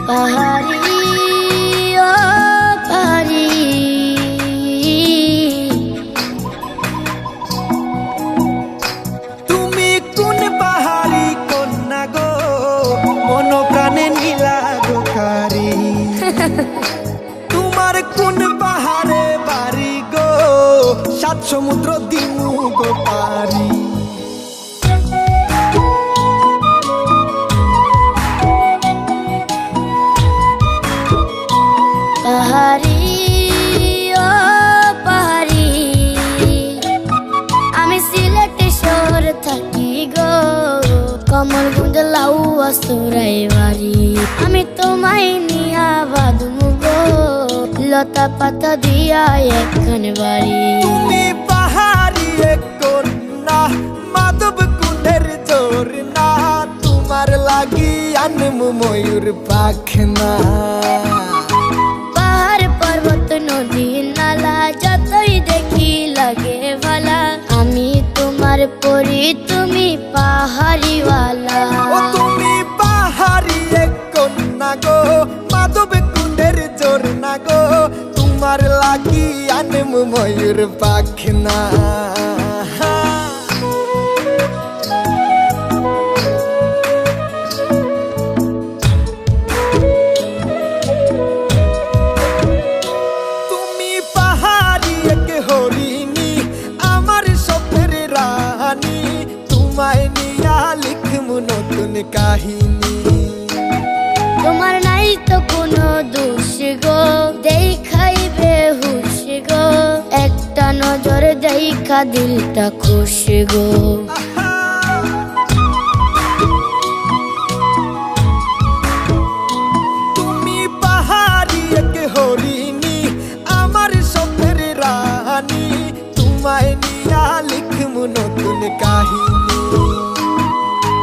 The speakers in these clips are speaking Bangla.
পাহাড়ি ও পাহাড়ি, তুমি কোন পাহাড়ি কন্যা গো, মন প্রাণে নীলা গোকারি। তোমার কোন পাহাড়ে বাড়ি গো, সাত সমুদ্র দিমু গো পারি। পাহাড়ি ও পাহাড়ি, আমি সিলেটে শহর থাকি গো, কমলগঞ্জ লাউয়া সুরাই বাড়ি। আমি তোমায় নিয়া বাঁধমু গো, লতা পাতা দিয়া একখান বাড়ি। তুমি পাহাড়ি এক কন্যা, মাধব কুণ্ডের জোর না, তোমার লাগি আনমু ময়ূর পাখনা। পাহাড় পর্বত নদী নালা যতই দেখি লাগে ভালা, আমি তোমার পরি তুমি পাহাড়িওয়ালা। ও তুমি পাহাড়ি এক কন্যা গো, মাধব কুণ্ডের জোর না গো, তোমার লাগি আনমু ময়ূর পাখনা। তুমি পাহাড়ি এক হরিণী, আমার স্বপ্নের রানী, তোমায় নিয়া লিখমু নতুন কাহিনী। তোমার নাই তো কোনো দোষ গো, দেখাইবে হুশ গো, একটা নজর দেখা দিলটা খুশ গো। তুমি পাহাড়ি এক হরিণী, আমার স্বপ্নের রানী, তোমায় নিয়া লিখমু নতুন কাহিনী।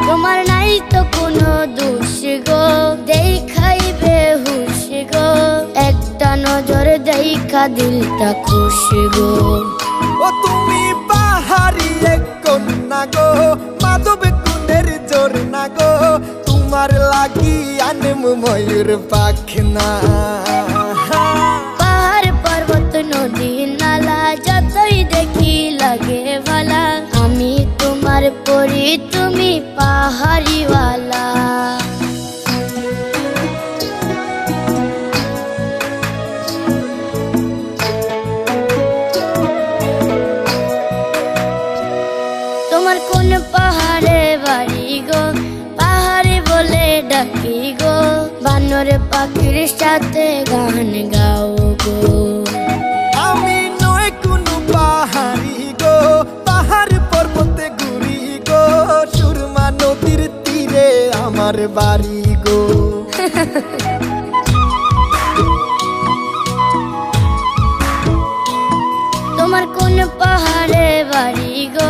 তোমার নাই তো কোনো দোষ গো, দেখাইবে হুশ গো, একটা নজর দেখা দিলটা খুশ গো। ও তুমি পাহাড়ি এক কন্যা গো, মাধব কুণ্ডের জোর না গো, তোমার লাগি আনমু ময়ূর পাখনা। পাহাড় পর্বত নদী নালা যতই দেখি লাগে ভালা, আমি তোমার পরি তুমি পাহাড়িওয়ালা। তোমার কোন পাহাড়ে বাড়ি গো, পাহাড়ি বলে ডাকি গো, বানর পাখির সাথে গান গাও গো। আমি নয় কোনো পাহাড়ি গো, পাহাড় পর্বতে ঘুরি গো, সুরমা নদীর তীরে আমার বাড়ি গো। তোমার কোন পাহাড়ে বাড়ি গো,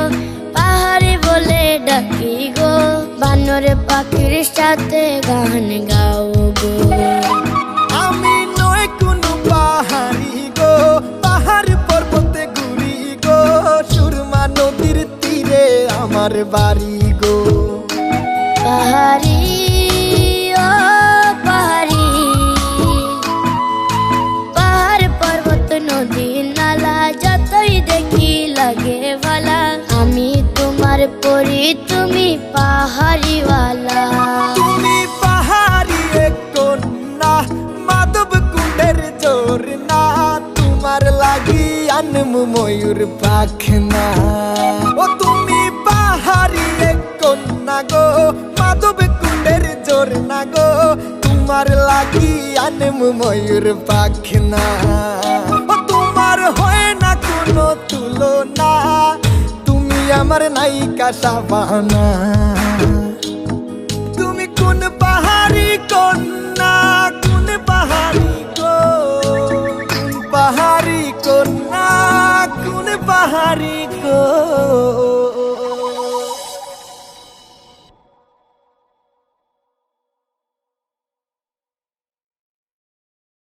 পাহাড়ি বলে ডাকি গো, বানর পাখির সাথে গান গাও গো। আমি নয় কোনো পাহাড়ি গো, পাহাড় পর্বতে ঘুরি গো, সুরমা নদীর তীরে আমার বাড়ি গো। পাহাড়ি ও পাহাড়ি, পাহাড় পর্বত নদী নালা যতই দেখি লাগে ভালা, আমি তোমার পরি তুমি পাহাড়িওয়ালা। তুমি পাহাড়ি এক কন্যা, মাধব কুণ্ডের জোর না, তোমার লাগি আনমু ময়ূর পাখনা। ও তুমি পাহাড়ি এক কন্যা গো, মাধব কুণ্ডের জোর না গো, তোমার লাগি আনমু ময়ূর পাখনা। ও তোমার হয় না কোনো তুলনা, তুমি আমার নায়িকা শাবানা। তুমি কোন পাহাড়ি কন্যা, কোন পাহাড়ি গো, কোন পাহাড়ি কন্যা, কোন পাহাড়ি গো।